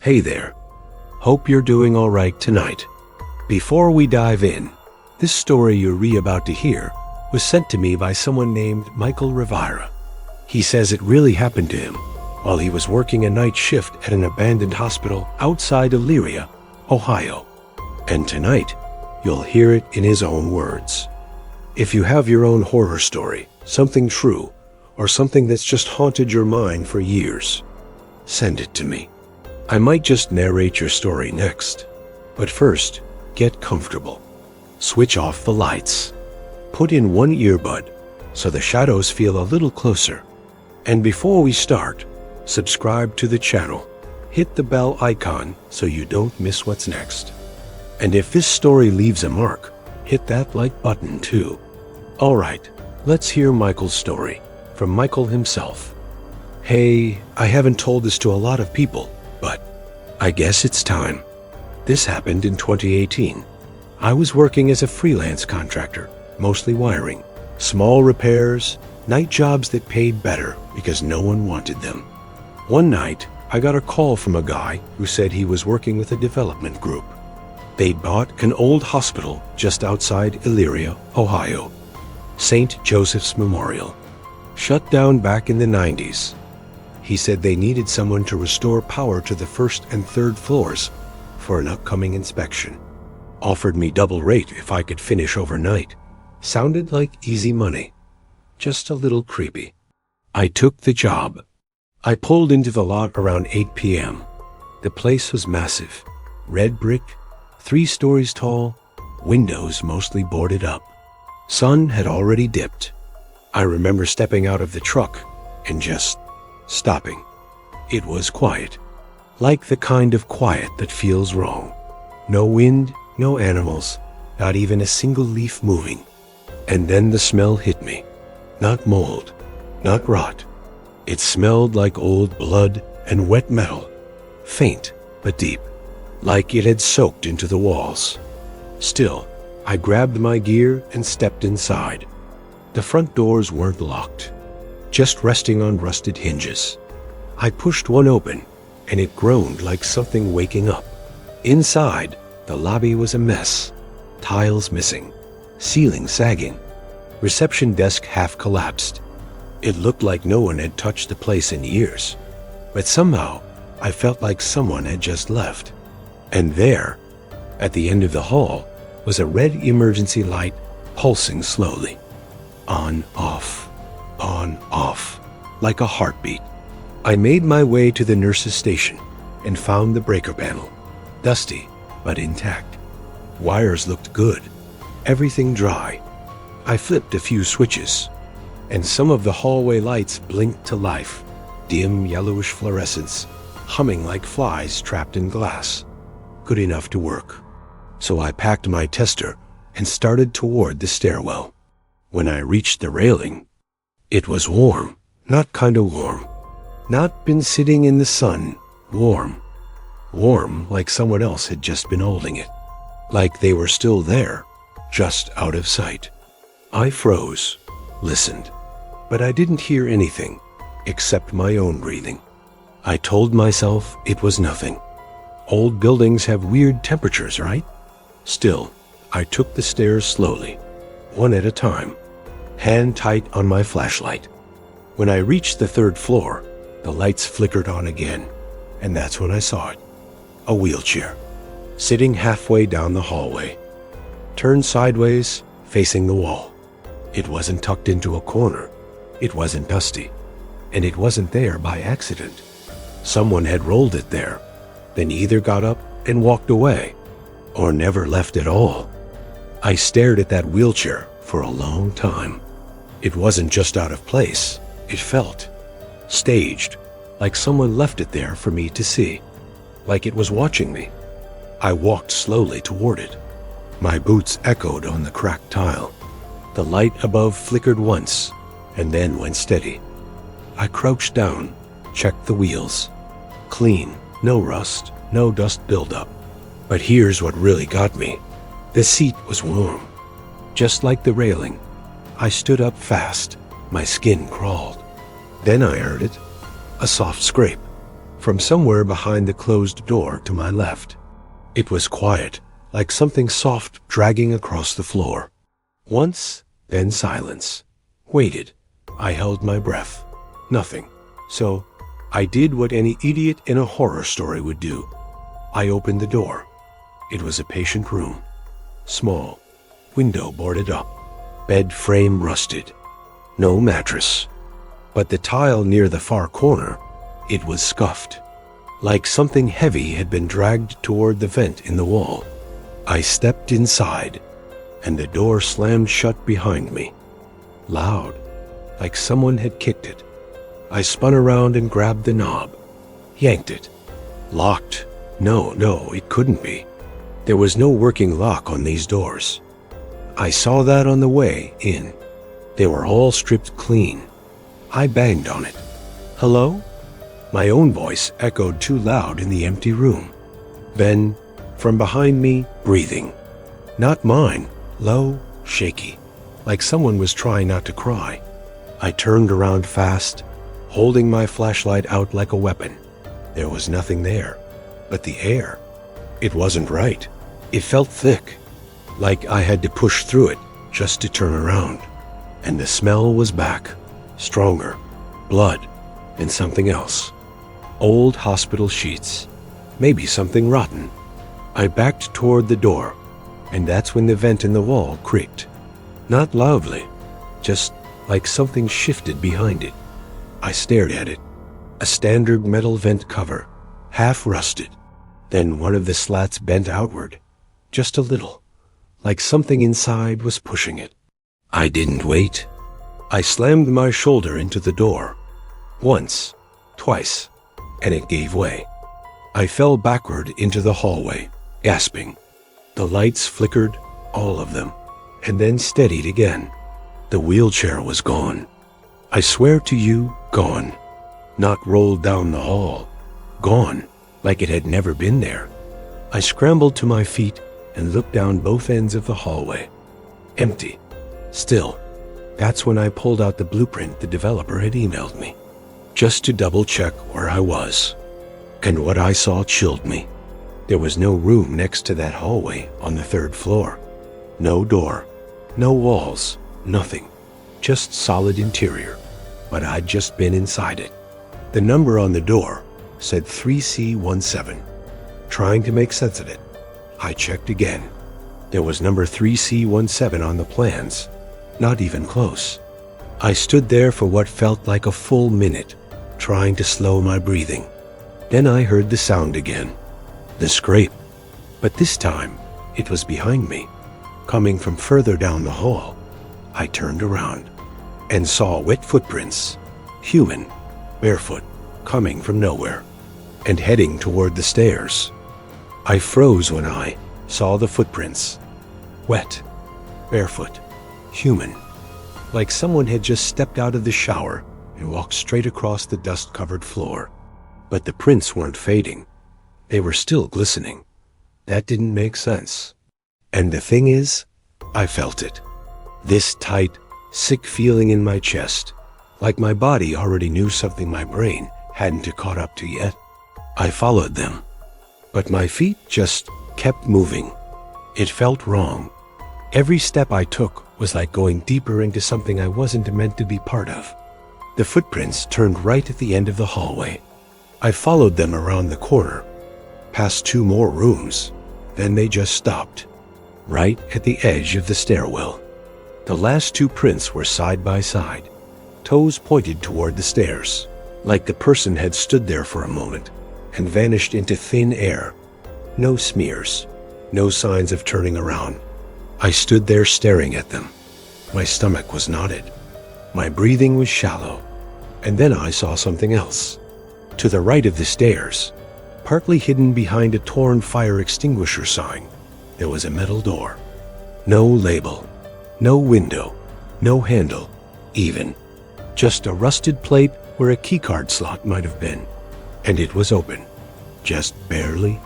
Hey there. Hope you're doing all right tonight. Before we dive in, this story you're about to hear was sent to me by someone named Michael Rivera. He says it really happened to him while he was working a night shift at an abandoned hospital outside Elyria, Ohio. And tonight, you'll hear it in his own words. If you have your own horror story, something true, or something that's just haunted your mind for years, send it to me. I might just narrate your story next. But first, get comfortable. Switch off the lights. Put in one earbud so the shadows feel a little closer. And before we start, subscribe to the channel. Hit the bell icon so you don't miss what's next. And if this story leaves a mark, hit that like button too. All right, let's hear Michael's story from Michael himself. Hey, I haven't told this to a lot of people, but I guess it's time. This happened in 2018. I was working as a freelance contractor, mostly wiring, small repairs, night jobs that paid better because no one wanted them. One night, I got a call from a guy who said he was working with a development group. They'd bought an old hospital just outside Elyria, Ohio, St. Joseph's Memorial, shut down back in the 90s. He said they needed someone to restore power to the first and third floors for an upcoming inspection. Offered me double rate if I could finish overnight. Sounded like easy money. Just a little creepy. I took the job. I pulled into the lot around 8 p.m. The place was massive. Red brick, 3 stories tall, windows mostly boarded up. Sun had already dipped. I remember stepping out of the truck and just stopping. It was quiet, like the kind of quiet that feels wrong. No wind, no animals, not even a single leaf moving. And then the smell hit me. Not mold, not rot. It smelled like old blood and wet metal, faint but deep, like it had soaked into the walls. Still, I grabbed my gear and stepped inside. The front doors weren't locked, just resting on rusted hinges. I pushed one open, and it groaned like something waking up. Inside, the lobby was a mess. Tiles missing, ceiling sagging, reception desk half collapsed. It looked like no one had touched the place in years, but somehow I felt like someone had just left. And there, at the end of the hall, was a red emergency light pulsing slowly. On, off, like a heartbeat. I made my way to the nurse's station and found the breaker panel, dusty but intact. Wires looked good, everything dry. I flipped a few switches, and some of the hallway lights blinked to life, dim yellowish fluorescence, humming like flies trapped in glass. Good enough to work. So I packed my tester and started toward the stairwell. When I reached the railing, it was warm, not kinda warm. Not been sitting in the sun, warm. Warm like someone else had just been holding it. Like they were still there, just out of sight. I froze, listened, but I didn't hear anything except my own breathing. I told myself it was nothing. Old buildings have weird temperatures, right? Still, I took the stairs slowly, one at a time, hand tight on my flashlight. When I reached the 3rd floor, the lights flickered on again, and that's when I saw it. A wheelchair, sitting halfway down the hallway, turned sideways, facing the wall. It wasn't tucked into a corner. It wasn't dusty, and it wasn't there by accident. Someone had rolled it there, then either got up and walked away, or never left at all. I stared at that wheelchair for a long time. It wasn't just out of place. It felt staged, like someone left it there for me to see, like it was watching me. I walked slowly toward it. My boots echoed on the cracked tile. The light above flickered once, and then went steady. I crouched down, checked the wheels. Clean, no rust, no dust buildup. But here's what really got me. The seat was warm, just like the railing. I stood up fast. My skin crawled. Then I heard it, a soft scrape, from somewhere behind the closed door to my left. It was quiet, like something soft dragging across the floor. Once, then silence. Waited. I held my breath. Nothing. So, I did what any idiot in a horror story would do. I opened the door. It was a patient room. Small. Window boarded up. Bed frame rusted. No mattress. But the tile near the far corner, it was scuffed. Like something heavy had been dragged toward the vent in the wall. I stepped inside, and the door slammed shut behind me. Loud, like someone had kicked it. I spun around and grabbed the knob. Yanked it. Locked. No, it couldn't be. There was no working lock on these doors. I saw that on the way in. They were all stripped clean. I banged on it. Hello? My own voice echoed too loud in the empty room. Then, from behind me, breathing. Not mine, low, shaky, like someone was trying not to cry. I turned around fast, holding my flashlight out like a weapon. There was nothing there, but the air. It wasn't right. It felt thick, like I had to push through it just to turn around. And the smell was back, stronger, blood, and something else. Old hospital sheets, maybe something rotten. I backed toward the door, and that's when the vent in the wall creaked. Not loudly, just like something shifted behind it. I stared at it. A standard metal vent cover, half rusted. Then one of the slats bent outward, just a little, like something inside was pushing it. I didn't wait. I slammed my shoulder into the door. Once, twice, and it gave way. I fell backward into the hallway, gasping. The lights flickered, all of them, and then steadied again. The wheelchair was gone. I swear to you, gone. Not rolled down the hall. Gone, like it had never been there. I scrambled to my feet and looked down both ends of the hallway. Empty. Still. That's when I pulled out the blueprint the developer had emailed me, just to double-check where I was. And what I saw chilled me. There was no room next to that hallway on the 3rd floor. No door, no walls, nothing. Just solid interior. But I'd just been inside it. The number on the door said 3C17. Trying to make sense of it, I checked again. There was number 3C17 on the plans. Not even close. I stood there for what felt like a full minute, trying to slow my breathing. Then I heard the sound again. The scrape. But this time, it was behind me, coming from further down the hall. I turned around and saw wet footprints, human, barefoot, coming from nowhere, and heading toward the stairs. I froze when I saw the footprints. Wet, barefoot, human, like someone had just stepped out of the shower and walked straight across the dust-covered floor. But the prints weren't fading. They were still glistening. That didn't make sense. And the thing is, I felt it. This tight, sick feeling in my chest, like my body already knew something my brain hadn't caught up to yet. I followed them, but my feet just kept moving. It felt wrong. Every step I took was like going deeper into something I wasn't meant to be part of. The footprints turned right at the end of the hallway. I followed them around the corner, past 2 more rooms. Then they just stopped, right at the edge of the stairwell. The last 2 prints were side by side. Toes pointed toward the stairs, like the person had stood there for a moment and vanished into thin air. No smears, no signs of turning around. I stood there staring at them. My stomach was knotted. My breathing was shallow. And then I saw something else. To the right of the stairs, partly hidden behind a torn fire extinguisher sign, there was a metal door. No label, no window, no handle, even. Just a rusted plate where a keycard slot might have been. And it was open. Just barely.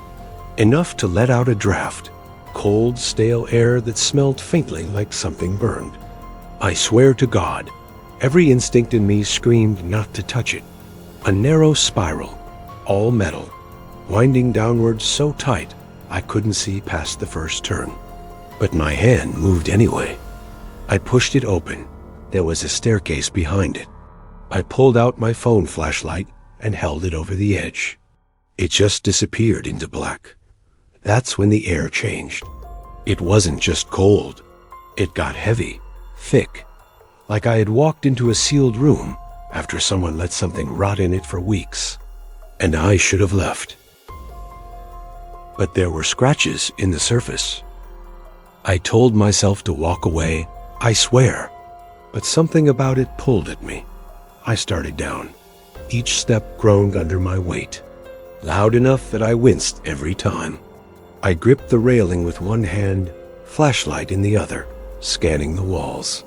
Enough to let out a draft. Cold, stale air that smelled faintly like something burned. I swear to God, every instinct in me screamed not to touch it. A narrow spiral, all metal, winding downwards so tight I couldn't see past the first turn. But my hand moved anyway. I pushed it open. There was a staircase behind it. I pulled out my phone flashlight and held it over the edge. It just disappeared into black. That's when the air changed. It wasn't just cold. It got heavy, thick, like I had walked into a sealed room after someone let something rot in it for weeks. And I should have left. But there were scratches in the surface. I told myself to walk away, I swear, but something about it pulled at me. I started down. Each step groaned under my weight, loud enough that I winced every time. I gripped the railing with one hand, flashlight in the other, scanning the walls.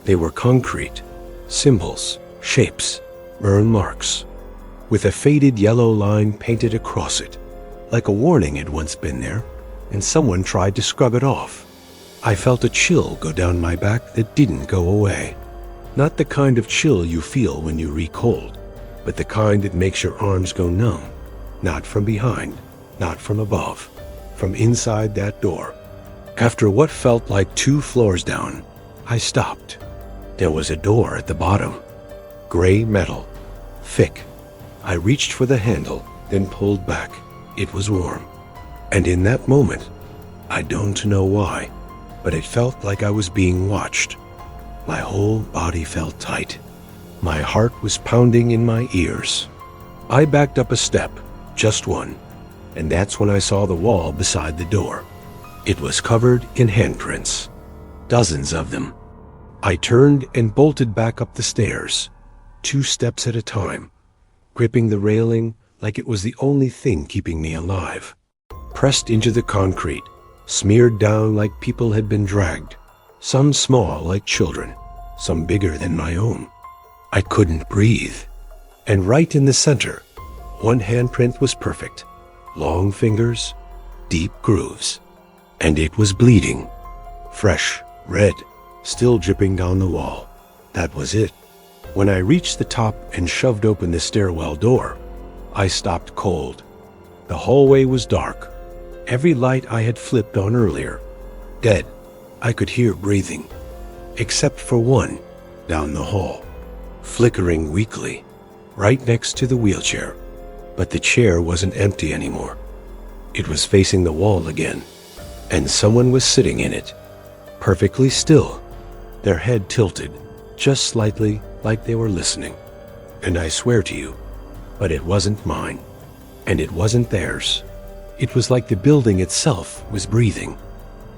They were concrete, symbols, shapes, burn marks, with a faded yellow line painted across it, like a warning had once been there, and someone tried to scrub it off. I felt a chill go down my back that didn't go away. Not the kind of chill you feel when you reek cold, but the kind that makes your arms go numb. Not from behind, not from above, from inside that door. After what felt like 2 floors down, I stopped. There was a door at the bottom. Gray metal, thick. I reached for the handle, then pulled back. It was warm. And in that moment, I don't know why, but it felt like I was being watched. My whole body felt tight. My heart was pounding in my ears. I backed up a step, just one, and that's when I saw the wall beside the door. It was covered in handprints, dozens of them. I turned and bolted back up the stairs, 2 steps at a time, gripping the railing like it was the only thing keeping me alive. Pressed into the concrete, smeared down like people had been dragged, some small like children, some bigger than my own. I couldn't breathe. And right in the center, one handprint was perfect, long fingers, deep grooves, and it was bleeding, fresh, red, still dripping down the wall. That was it. When I reached the top and shoved open the stairwell door, I stopped cold. The hallway was dark. Every light I had flipped on earlier, dead. I could hear breathing, except for one down the hall, flickering weakly, right next to the wheelchair. But the chair wasn't empty anymore. It was facing the wall again, and someone was sitting in it, perfectly still, their head tilted, just slightly, like they were listening. And I swear to you, but it wasn't mine, and it wasn't theirs. It was like the building itself was breathing,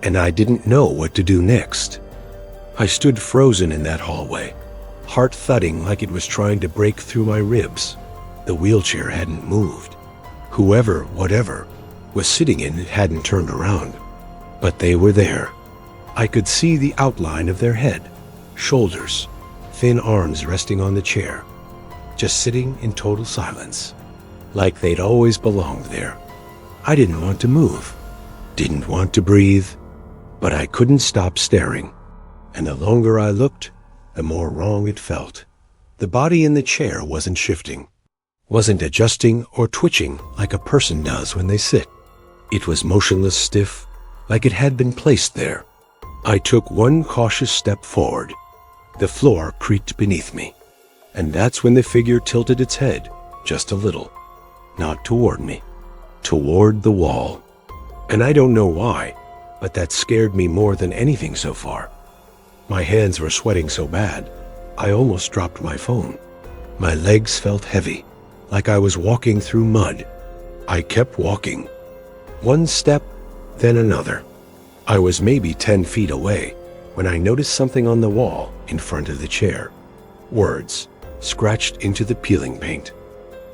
and I didn't know what to do next. I stood frozen in that hallway, heart thudding like it was trying to break through my ribs. The wheelchair hadn't moved. Whoever, whatever, was sitting in it hadn't turned around. But they were there. I could see the outline of their head, shoulders, thin arms resting on the chair, just sitting in total silence, like they'd always belonged there. I didn't want to move, didn't want to breathe, but I couldn't stop staring. And the longer I looked, the more wrong it felt. The body in the chair wasn't shifting, wasn't adjusting or twitching like a person does when they sit. It was motionless, stiff, like it had been placed there. I took one cautious step forward. The floor creaked beneath me, and that's when the figure tilted its head, just a little, not toward me, toward the wall. And I don't know why, but that scared me more than anything so far. My hands were sweating so bad, I almost dropped my phone. My legs felt heavy, like I was walking through mud. I kept walking. One step, then another. I was maybe 10 feet away when I noticed something on the wall in front of the chair. Words, scratched into the peeling paint.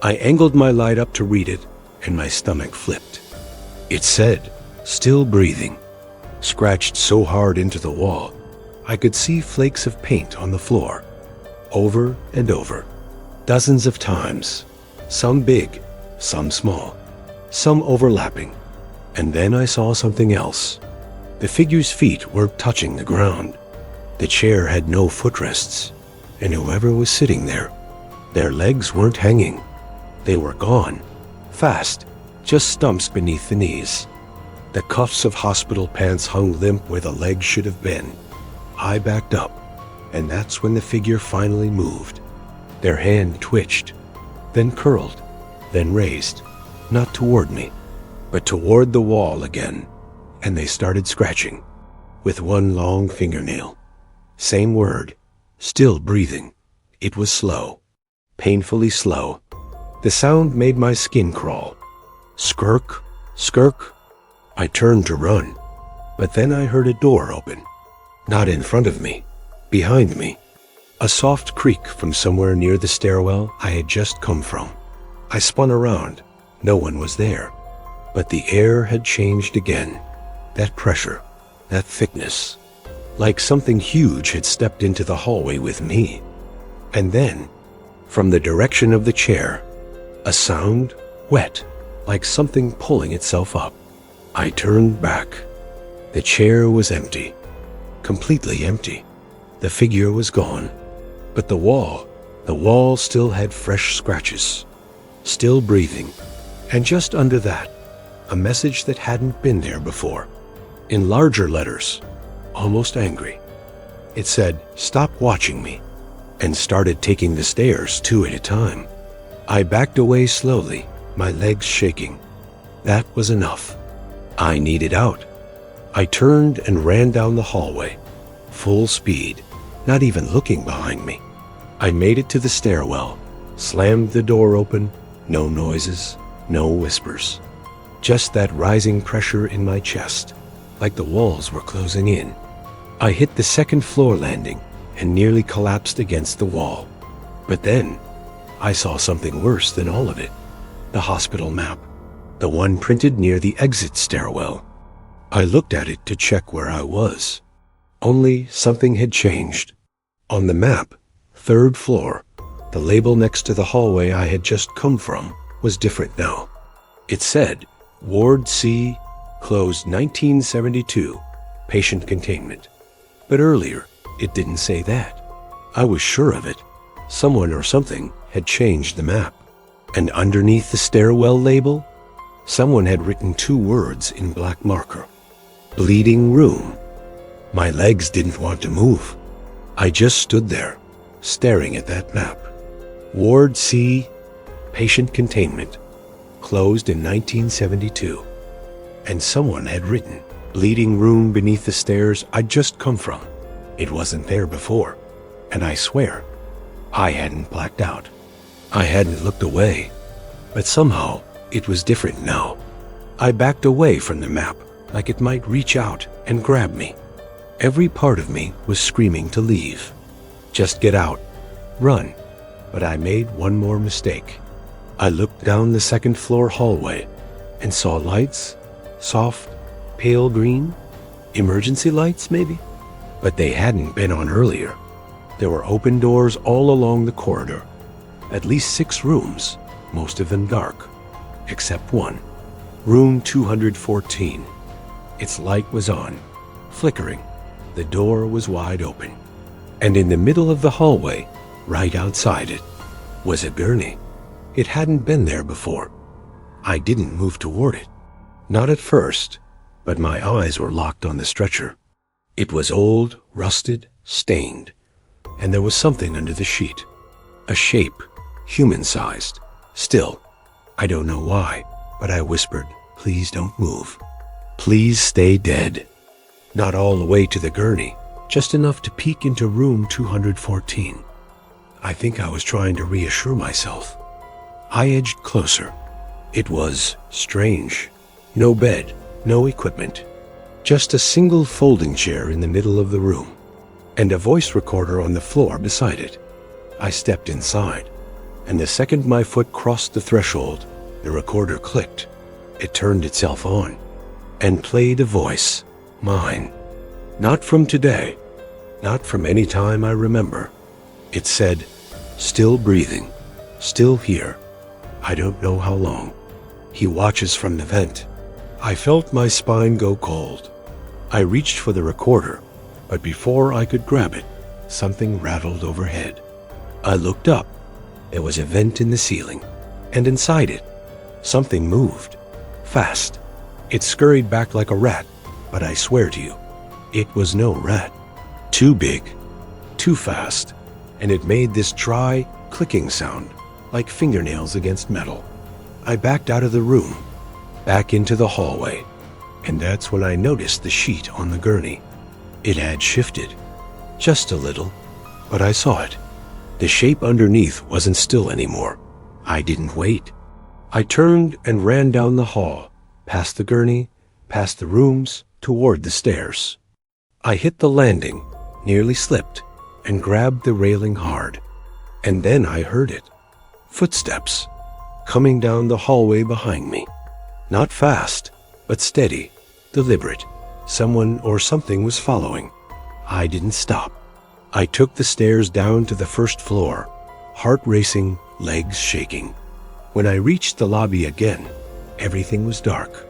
I angled my light up to read it, and my stomach flipped. It said, "Still breathing," scratched so hard into the wall, I could see flakes of paint on the floor, over and over, dozens of times, some big, some small, some overlapping. And then I saw something else. The figure's feet were touching the ground. The chair had no footrests, and whoever was sitting there, their legs weren't hanging. They were gone, Fast, just stumps beneath the knees. The cuffs of hospital pants hung limp where the legs should have been. I backed up, and that's when the figure finally moved. Their hand twitched, then curled, then raised, not toward me, but toward the wall again, and they started scratching, with one long fingernail. Same word, still breathing. It was slow, painfully slow. The sound made my skin crawl. Skirk, skirk. I turned to run, but then I heard a door open. Not in front of me, behind me. A soft creak from somewhere near the stairwell I had just come from. I spun around. No one was there. But the air had changed again. That pressure, that thickness. Like something huge had stepped into the hallway with me. And then, from the direction of the chair, a sound, wet, like something pulling itself up. I turned back. The chair was empty. Completely empty. The figure was gone. But the wall still had fresh scratches. Still breathing. And just under that, a message that hadn't been there before. In larger letters, almost angry. It said, "Stop watching me," and started taking the stairs 2 at a time. I backed away slowly, my legs shaking. That was enough. I needed out. I turned and ran down the hallway, full speed, not even looking behind me. I made it to the stairwell, slammed the door open, no noises, no whispers. Just that rising pressure in my chest, like the walls were closing in. I hit the second floor landing and nearly collapsed against the wall. But then, I saw something worse than all of it. The hospital map, the one printed near the exit stairwell. I looked at it to check where I was. Only something had changed. On the map, 3rd floor, the label next to the hallway I had just come from was different now. It said, Ward C, closed 1972, patient containment. But earlier, it didn't say that. I was sure of it. Someone or something had changed the map. And underneath the stairwell label, someone had written 2 words in black marker. Bleeding room. My legs didn't want to move. I just stood there, staring at that map. Ward C, patient containment, closed in 1972. And someone had written, bleeding room beneath the stairs I'd just come from. It wasn't there before, and I swear, I hadn't blacked out. I hadn't looked away, but somehow it was different now. I backed away from the map, like it might reach out and grab me. Every part of me was screaming to leave. Just get out, run. But I made one more mistake. I looked down the 2nd floor hallway and saw lights, soft, pale green, emergency lights maybe? But they hadn't been on earlier. There were open doors all along the corridor. At least 6 rooms, most of them dark, except one. Room 214. Its light was on, flickering. The door was wide open. And in the middle of the hallway, right outside it, was a gurney. It hadn't been there before. I didn't move toward it. Not at first, but my eyes were locked on the stretcher. It was old, rusted, stained, and there was something under the sheet. A shape, human-sized. Still, I don't know why, but I whispered, "Please don't move. Please stay dead." Not all the way to the gurney, just enough to peek into room 214. I think I was trying to reassure myself. I edged closer. It was strange. No bed, no equipment. Just a single folding chair in the middle of the room, and a voice recorder on the floor beside it. I stepped inside, and the second my foot crossed the threshold, the recorder clicked. It turned itself on, and played a voice, mine. Not from today, not from any time I remember. It said, "Still breathing, still here. I don't know how long. He watches from the vent." I felt my spine go cold. I reached for the recorder, but before I could grab it, something rattled overhead. I looked up. There was a vent in the ceiling, and inside it, Something moved. Fast. It scurried back like a rat, but I swear to you, it was no rat. Too big, too fast, and it made this dry, clicking sound, like fingernails against metal. I backed out of the room, back into the hallway, and that's when I noticed the sheet on the gurney. It had shifted, just a little, but I saw it. The shape underneath wasn't still anymore. I didn't wait. I turned and ran down the hall, past the gurney, past the rooms, toward the stairs. I hit the landing, nearly slipped, and grabbed the railing hard. And then I heard it. Footsteps, coming down the hallway behind me. Not fast, but steady, deliberate. Someone or something was following. I didn't stop. I took the stairs down to the first floor, heart racing, legs shaking. When I reached the lobby again, everything was dark.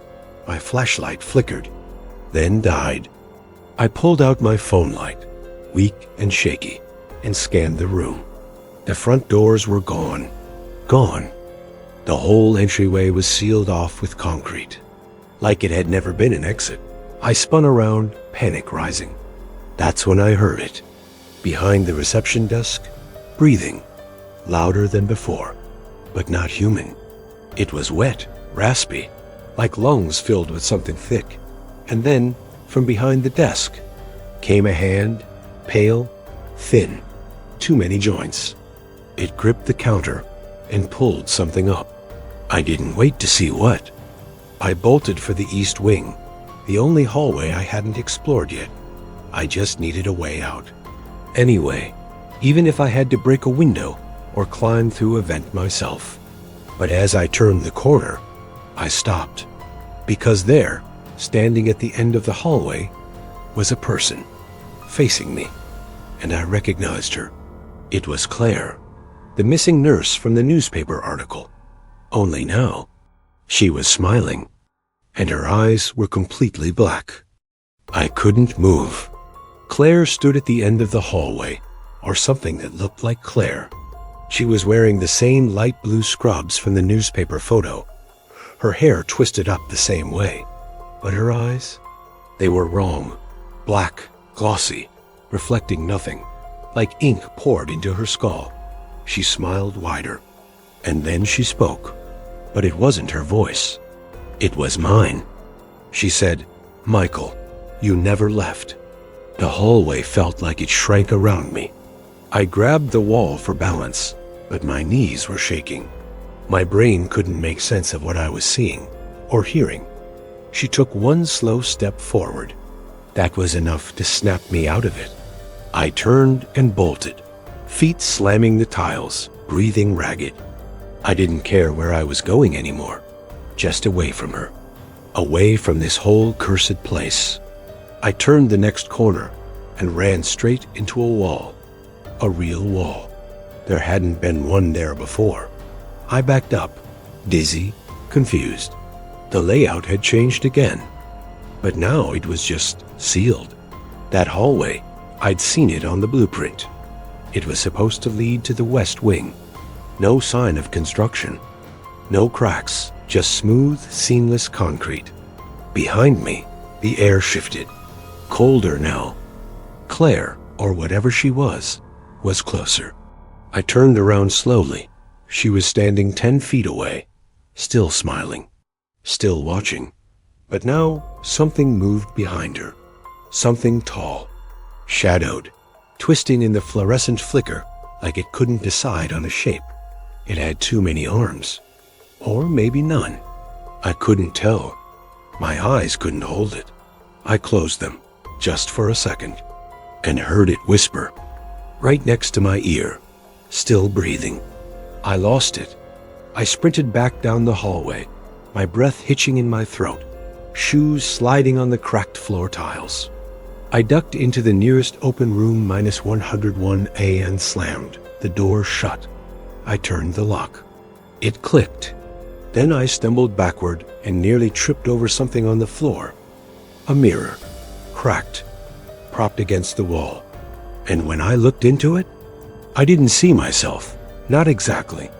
My flashlight flickered, then died. I pulled out my phone light, weak and shaky, and scanned the room. The front doors were gone. Gone. The whole entryway was sealed off with concrete, like it had never been an exit. I spun around, panic rising. That's when I heard it. Behind the reception desk, breathing, louder than before, but not human. It was wet, raspy, like lungs filled with something thick. And then, from behind the desk, came a hand, pale, thin, too many joints. It gripped the counter and pulled something up. I didn't wait to see what. I bolted for the east wing, the only hallway I hadn't explored yet. I just needed a way out. Anyway, even if I had to break a window or climb through a vent myself. But as I turned the corner, I stopped, because there, standing at the end of the hallway, was a person, facing me, and I recognized her. It was Claire, the missing nurse from the newspaper article. Only now, she was smiling, and her eyes were completely black. I couldn't move. Claire stood at the end of the hallway, or something that looked like Claire. She was wearing the same light blue scrubs from the newspaper photo. Her hair twisted up the same way. But her eyes? They were wrong. Black, glossy, reflecting nothing, like ink poured into her skull. She smiled wider. And then she spoke. But it wasn't her voice. It was mine. She said, "Michael, you never left." The hallway felt like it shrank around me. I grabbed the wall for balance, but my knees were shaking. My brain couldn't make sense of what I was seeing or hearing. She took one slow step forward. That was enough to snap me out of it. I turned and bolted, feet slamming the tiles, breathing ragged. I didn't care where I was going anymore, just away from her, away from this whole cursed place. I turned the next corner and ran straight into a wall, a real wall. There hadn't been one there before. I backed up, dizzy, confused. The layout had changed again, but now it was just sealed. That hallway, I'd seen it on the blueprint. It was supposed to lead to the west wing. No sign of construction. No cracks, just smooth, seamless concrete. Behind me, the air shifted. Colder now. Claire, or whatever she was closer. I turned around slowly. She was standing 10 feet away, still smiling, still watching. But now something moved behind her. Something tall, shadowed, twisting in the fluorescent flicker like it couldn't decide on a shape. It had too many arms, or maybe none. I couldn't tell. My eyes couldn't hold it. I closed them, just for a second, and heard it whisper, right next to my ear, still breathing. I lost it. I sprinted back down the hallway, my breath hitching in my throat, shoes sliding on the cracked floor tiles. I ducked into the nearest open room -101A and slammed, the door shut. I turned the lock. It clicked. Then I stumbled backward and nearly tripped over something on the floor. A mirror, cracked, propped against the wall. And when I looked into it, I didn't see myself. Not exactly.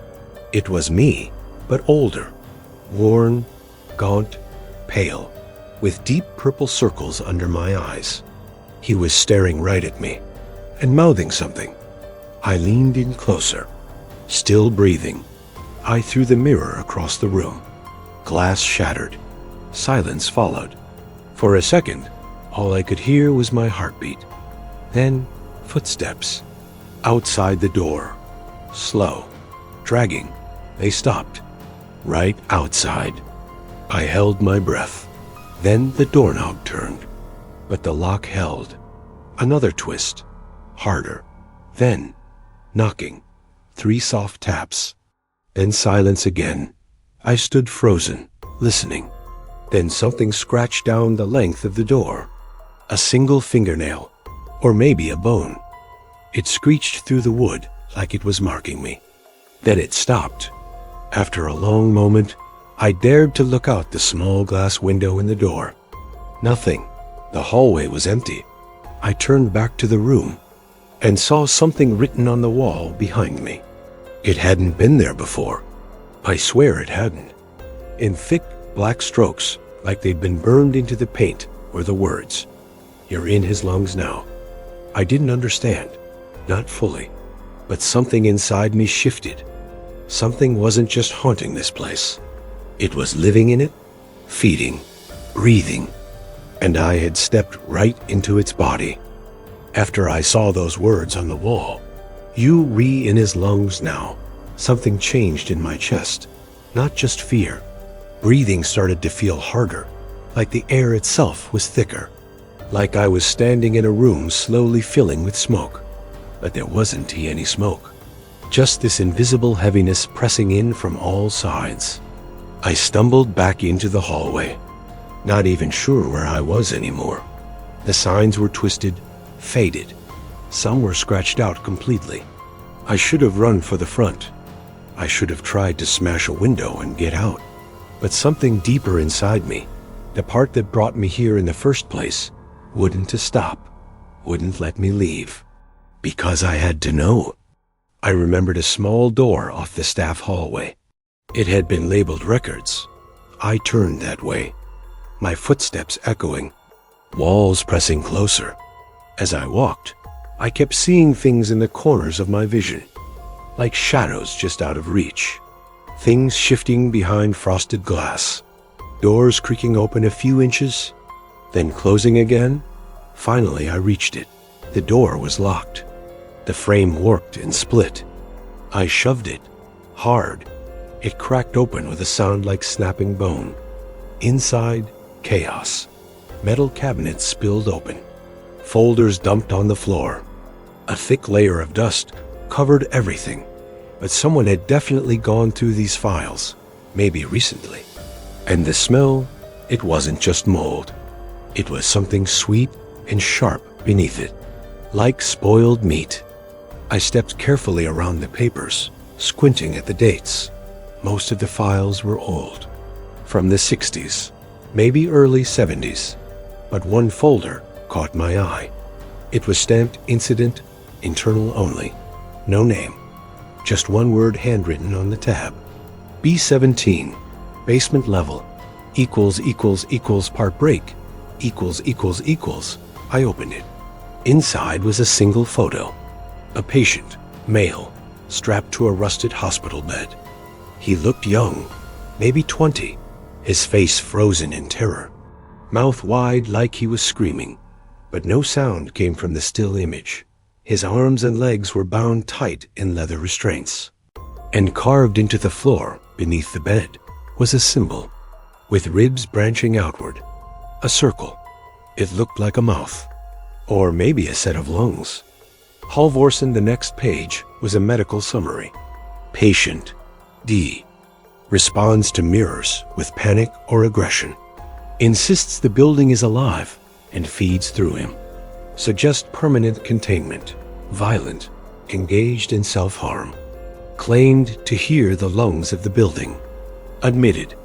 It was me, but older, worn, gaunt, pale, with deep purple circles under my eyes. He was staring right at me and mouthing something. I leaned in closer. Still breathing, I threw the mirror across the room. Glass shattered. Silence followed. For a second, all I could hear was my heartbeat. Then, footsteps. Outside the door. Slow. Dragging. They stopped. Right outside. I held my breath. Then the doorknob turned. But the lock held. Another twist. Harder. Then, knocking. 3 soft taps. Then silence again. I stood frozen, listening. Then something scratched down the length of the door. A single fingernail, or maybe a bone. It screeched through the wood like it was marking me. Then it stopped. After a long moment, I dared to look out the small glass window in the door. Nothing. The hallway was empty. I turned back to the room and saw something written on the wall behind me. It hadn't been there before. I swear it hadn't. In thick black strokes, like they'd been burned into the paint, were the words, "You're in his lungs now." I didn't understand, not fully, but something inside me shifted. Something wasn't just haunting this place. It was living in it, feeding, breathing, and I had stepped right into its body. After I saw those words on the wall, "You in his lungs now," something changed in my chest. Not just fear. Breathing started to feel harder, like the air itself was thicker, like I was standing in a room slowly filling with smoke. But there wasn't any smoke, just this invisible heaviness pressing in from all sides. I stumbled back into the hallway, not even sure where I was anymore. The signs were twisted, faded. Some were scratched out completely. I should have run for the front. I should have tried to smash a window and get out. But something deeper inside me, the part that brought me here in the first place, wouldn't to stop, wouldn't let me leave. Because I had to know. I remembered a small door off the staff hallway. It had been labeled records. I turned that way, my footsteps echoing, walls pressing closer. As I walked, I kept seeing things in the corners of my vision, like shadows just out of reach. Things shifting behind frosted glass, doors creaking open a few inches, then closing again. Finally, I reached it. The door was locked. The frame warped and split. I shoved it, hard. It cracked open with a sound like snapping bone. Inside, chaos. Metal cabinets spilled open. Folders dumped on the floor. A thick layer of dust covered everything, but someone had definitely gone through these files, maybe recently. And the smell, it wasn't just mold. It was something sweet and sharp beneath it, like spoiled meat. I stepped carefully around the papers, squinting at the dates. Most of the files were old, from the 60s, maybe early 70s, but one folder caught my eye. It was stamped Incident, Internal Only. No name, just one word handwritten on the tab. B17, basement level, equals part break, equals. I opened it. Inside was a single photo. A patient, male, strapped to a rusted hospital bed. He looked young, maybe 20, his face frozen in terror, mouth wide like he was screaming, but no sound came from the still image. His arms and legs were bound tight in leather restraints, and carved into the floor beneath the bed was a symbol, with ribs branching outward, a circle. It looked like a mouth, or maybe a set of lungs. Halvorsen, the next page, was a medical summary. Patient D responds to mirrors with panic or aggression, insists the building is alive and feeds through him. Suggest permanent containment, violent, engaged in self-harm. Claimed to hear the lungs of the building. Admitted,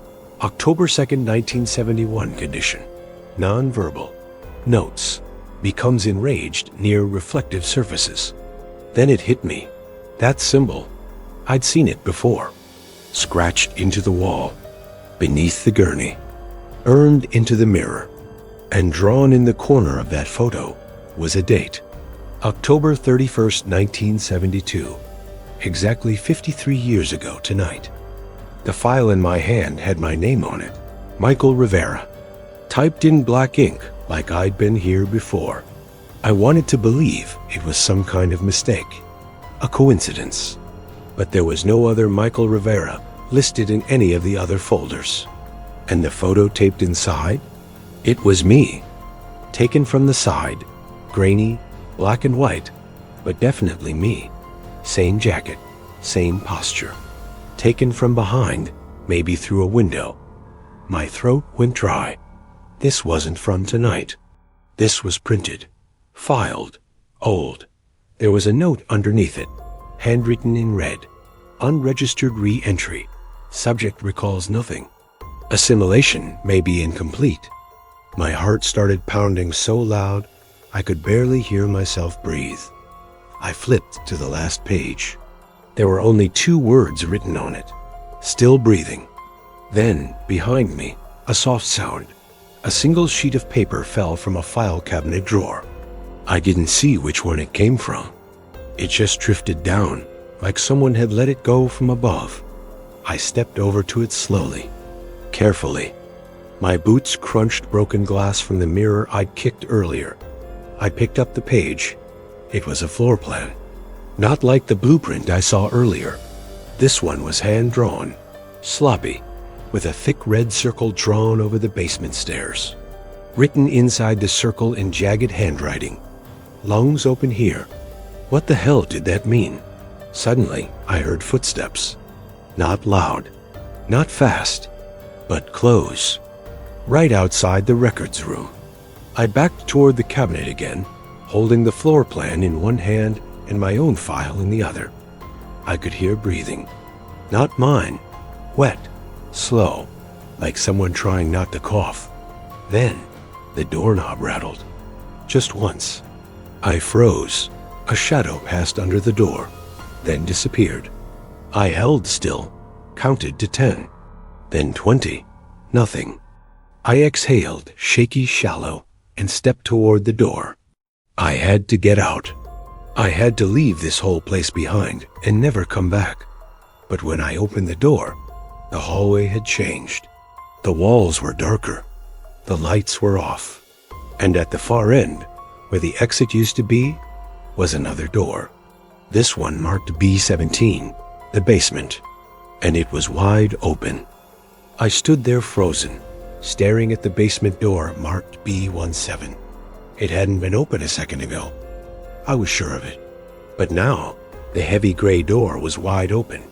October 2nd, 1971 condition. Non-verbal. Notes. Becomes enraged near reflective surfaces. Then it hit me. That symbol. I'd seen it before. Scratched into the wall. beneath the gurney, burned into the mirror, and drawn in the corner of that photo was a date. October 31st, 1972. Exactly 53 years ago tonight. The file in my hand had my name on it, Michael Rivera, typed in black ink like I'd been here before. I wanted to believe it was some kind of mistake, a coincidence, but there was no other Michael Rivera listed in any of the other folders. And the photo taped inside? It was me, taken from the side, grainy, black and white, but definitely me. Same jacket, same posture. Taken from behind, maybe through a window. My throat went dry. This wasn't from tonight. This was printed, filed, old. There was a note underneath it, handwritten in red. Unregistered re-entry. Subject recalls nothing. Assimilation may be incomplete. My heart started pounding so loud I could barely hear myself breathe. I flipped to the last page. There were only 2 words written on it. Still breathing. Then, behind me, a soft sound. A single sheet of paper fell from a file cabinet drawer. I didn't see which one it came from. It just drifted down, like someone had let it go from above. I stepped over to it slowly, carefully. My boots crunched broken glass from the mirror I'd kicked earlier. I picked up the page. It was a floor plan. Not like the blueprint I saw earlier. This one was hand-drawn, sloppy, with a thick red circle drawn over the basement stairs. Written inside the circle in jagged handwriting. Lungs open here. What the hell did that mean? Suddenly, I heard footsteps. Not loud, not fast, but close. Right outside the records room. I backed toward the cabinet again, holding the floor plan in one hand and my own file in the other. I could hear breathing. Not mine. Wet, slow, like someone trying not to cough. Then, the doorknob rattled. Just once. I froze. A shadow passed under the door, then disappeared. I held still, counted to 10, then 20. Nothing. I exhaled, shaky, shallow, and stepped toward the door. I had to get out. I had to leave this whole place behind and never come back. But when I opened the door, the hallway had changed. The walls were darker. The lights were off. And at the far end, where the exit used to be, was another door. This one marked B17, the basement, and it was wide open. I stood there frozen, staring at the basement door marked B17. It hadn't been open a second ago. I was sure of it. But now, the heavy gray door was wide open,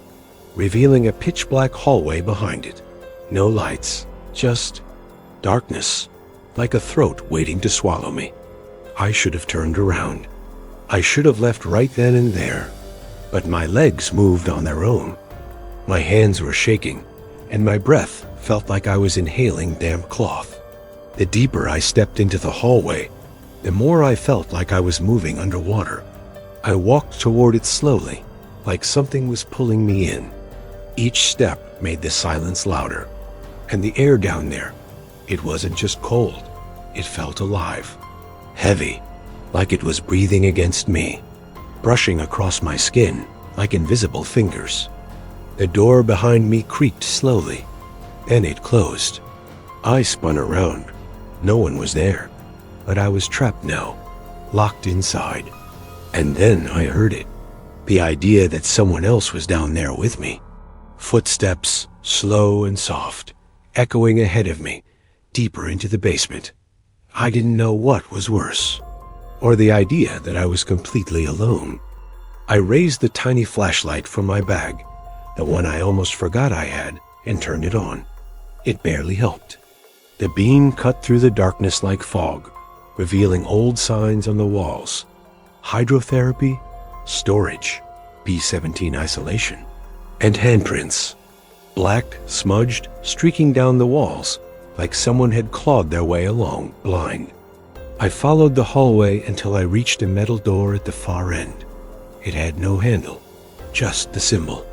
revealing a pitch-black hallway behind it. No lights, just darkness, like a throat waiting to swallow me. I should have turned around. I should have left right then and there. But my legs moved on their own. My hands were shaking, and my breath felt like I was inhaling damp cloth. The deeper I stepped into the hallway, the more I felt like I was moving underwater. I walked toward it slowly, like something was pulling me in. Each step made the silence louder. And the air down there, it wasn't just cold, it felt alive. Heavy, like it was breathing against me, brushing across my skin like invisible fingers. The door behind me creaked slowly, then it closed. I spun around. No one was there, but I was trapped now, locked inside. And then I heard it, the idea that someone else was down there with me. Footsteps, slow and soft, echoing ahead of me, deeper into the basement. I didn't know what was worse, or the idea that I was completely alone. I raised the tiny flashlight from my bag, the one I almost forgot I had, and turned it on. It barely helped. The beam cut through the darkness like fog, revealing old signs on the walls. Hydrotherapy, storage, B17 isolation, and handprints. Black, smudged, streaking down the walls, like someone had clawed their way along, blind. I followed the hallway until I reached a metal door at the far end. It had no handle, just the symbol.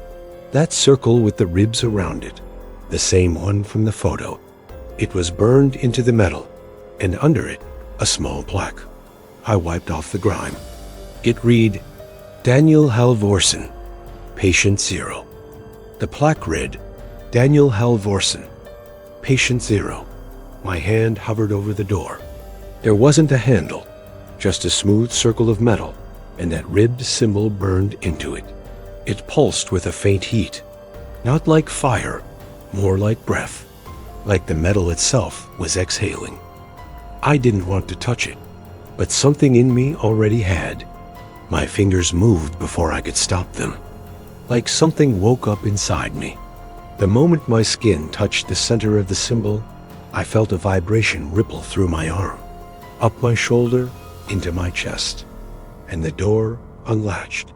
That circle with the ribs around it. The same one from the photo. It was burned into the metal, and under it, a small plaque. I wiped off the grime. It read, Daniel Halvorsen, Patient Zero. The plaque read, Daniel Halvorsen, Patient Zero. My hand hovered over the door. There wasn't a handle, just a smooth circle of metal, and that ribbed symbol burned into it. It pulsed with a faint heat, not like fire, more like breath, like the metal itself was exhaling. I didn't want to touch it, but something in me already had. My fingers moved before I could stop them, like something woke up inside me. The moment my skin touched the center of the symbol, I felt a vibration ripple through my arm, up my shoulder, into my chest, and the door unlatched.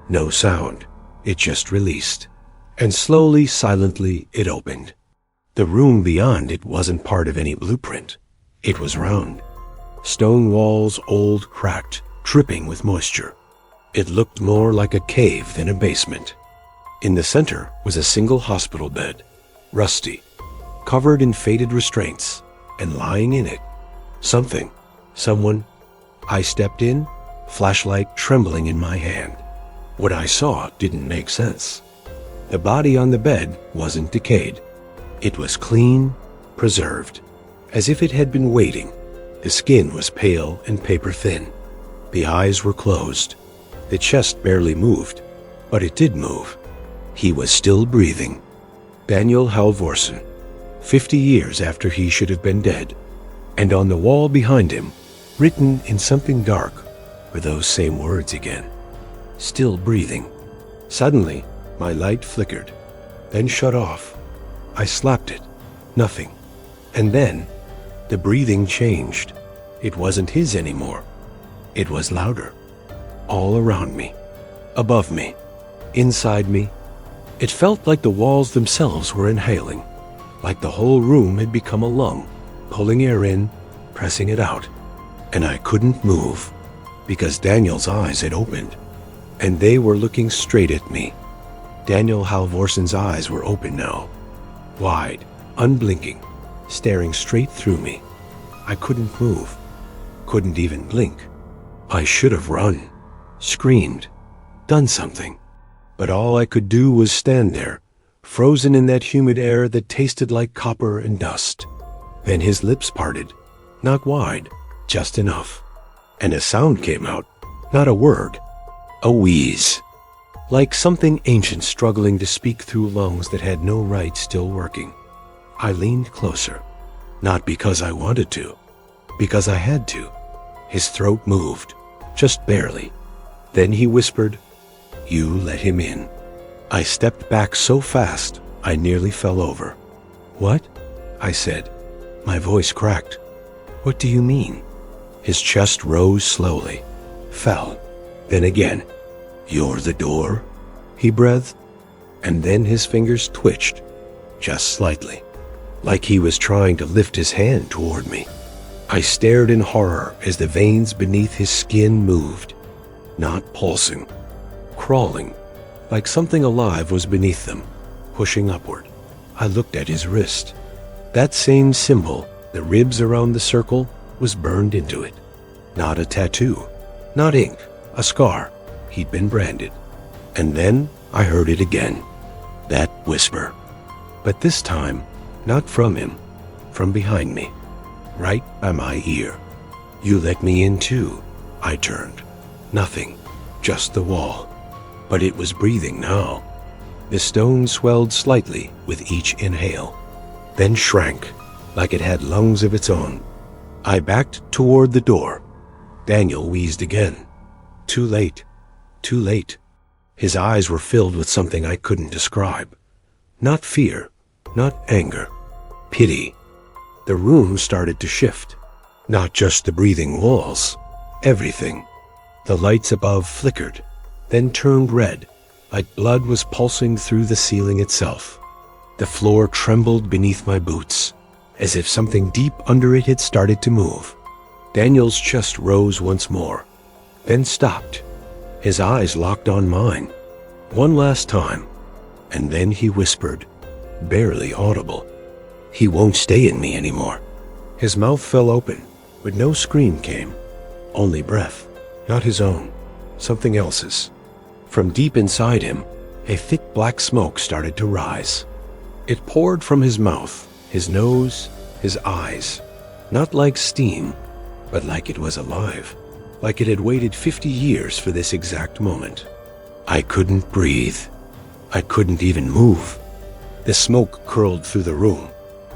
No sound, it just released, and slowly, silently, it opened. The room beyond it wasn't part of any blueprint. It was round. Stone walls, old, cracked, dripping with moisture. It looked more like a cave than a basement. In the center was a single hospital bed, rusty, covered in faded restraints, and lying in it, someone. I stepped in, flashlight trembling in my hand. What I saw didn't make sense. The body on the bed wasn't decayed. It was clean, preserved, as if it had been waiting. The skin was pale and paper thin. The eyes were closed. The chest barely moved, but it did move. He was still breathing. Daniel Halvorsen, 50 years after he should have been dead. And on the wall behind him, written in something dark, were those same words again. Still breathing. Suddenly, my light flickered, then shut off. I slapped it. Nothing. And then, the breathing changed. It wasn't his anymore. It was louder. All around me. Above me. Inside me. It felt like the walls themselves were inhaling. Like the whole room had become a lung, pulling air in, pressing it out. And I couldn't move, because Daniel's eyes had opened, and they were looking straight at me. Daniel Halvorsen's eyes were open now, wide, unblinking, staring straight through me. I couldn't move, couldn't even blink. I should have run, screamed, done something. But all I could do was stand there, frozen in that humid air that tasted like copper and dust. Then his lips parted, not wide, just enough. And a sound came out, not a word, a wheeze. Like something ancient struggling to speak through lungs that had no right still working. I leaned closer, not because I wanted to, because I had to. His throat moved, just barely. Then he whispered, "You let him in." I stepped back so fast, I nearly fell over. "What?" I said. My voice cracked. "What do you mean?" His chest rose slowly, fell, then again. "You're the door?" he breathed. And then his fingers twitched, just slightly, like he was trying to lift his hand toward me. I stared in horror as the veins beneath his skin moved, not pulsing, crawling, like something alive was beneath them, pushing upward. I looked at his wrist. That same symbol, the ribs around the circle, was burned into it. Not a tattoo, not ink, a scar. He'd been branded. And then I heard it again, that whisper. But this time, not from him, from behind me, right by my ear. "You let me in too." I turned. Nothing, just the wall. But it was breathing now. The stone swelled slightly with each inhale, then shrank like it had lungs of its own. I backed toward the door. Daniel wheezed again. Too late. Too late. His eyes were filled with something I couldn't describe. Not fear, not anger. Pity. The room started to shift. Not just the breathing walls. Everything. The lights above flickered, then turned red, like blood was pulsing through the ceiling itself. The floor trembled beneath my boots, as if something deep under it had started to move. Daniel's chest rose once more, then stopped. His eyes locked on mine. One last time, and then he whispered, barely audible. He won't stay in me anymore. His mouth fell open, but no scream came. Only breath, not his own, something else's. From deep inside him, a thick black smoke started to rise. It poured from his mouth, his nose, his eyes, not like steam, but like it was alive, like it had waited 50 years for this exact moment. I couldn't breathe. I couldn't even move. The smoke curled through the room,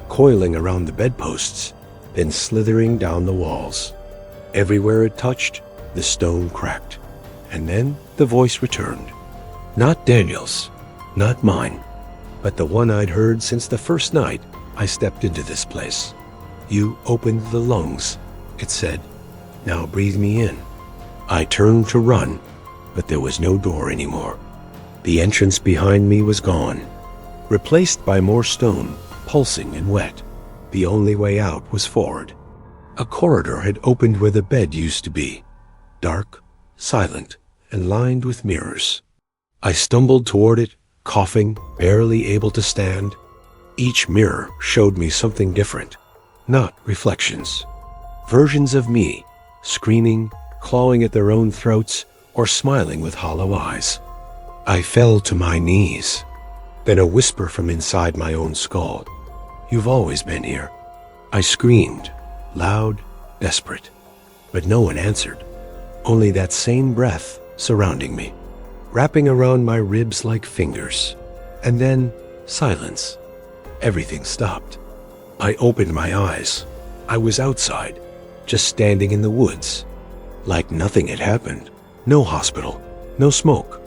coiling around the bedposts, then slithering down the walls. Everywhere it touched, the stone cracked. And then the voice returned. Not Daniel's, not mine, but the one I'd heard since the first night I stepped into this place. "You opened the lungs," it said. "Now breathe me in." I turned to run, but there was no door anymore. The entrance behind me was gone, replaced by more stone, pulsing and wet. The only way out was forward. A corridor had opened where the bed used to be, dark, silent, and lined with mirrors. I stumbled toward it, coughing, barely able to stand. Each mirror showed me something different, not reflections. Versions of me, screaming, clawing at their own throats, or smiling with hollow eyes. I fell to my knees. Then a whisper from inside my own skull. "You've always been here." I screamed, loud, desperate, but no one answered. Only that same breath surrounding me, wrapping around my ribs like fingers. And then silence. Everything stopped. I opened my eyes. I was outside, just standing in the woods, like nothing had happened. No hospital, no smoke,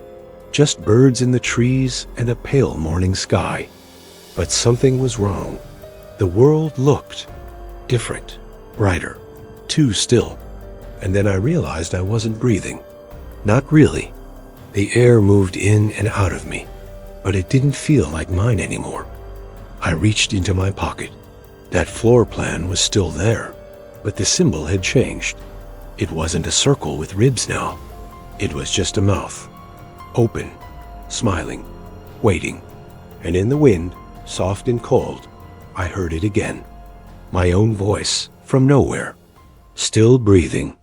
just birds in the trees and a pale morning sky. But something was wrong. The world looked different, brighter, too still. And then I realized I wasn't breathing. Not really. The air moved in and out of me, but it didn't feel like mine anymore. I reached into my pocket. That floor plan was still there, but the symbol had changed. It wasn't a circle with ribs now. It was just a mouth, open, smiling, waiting. And in the wind, soft and cold, I heard it again. My own voice from nowhere, still breathing.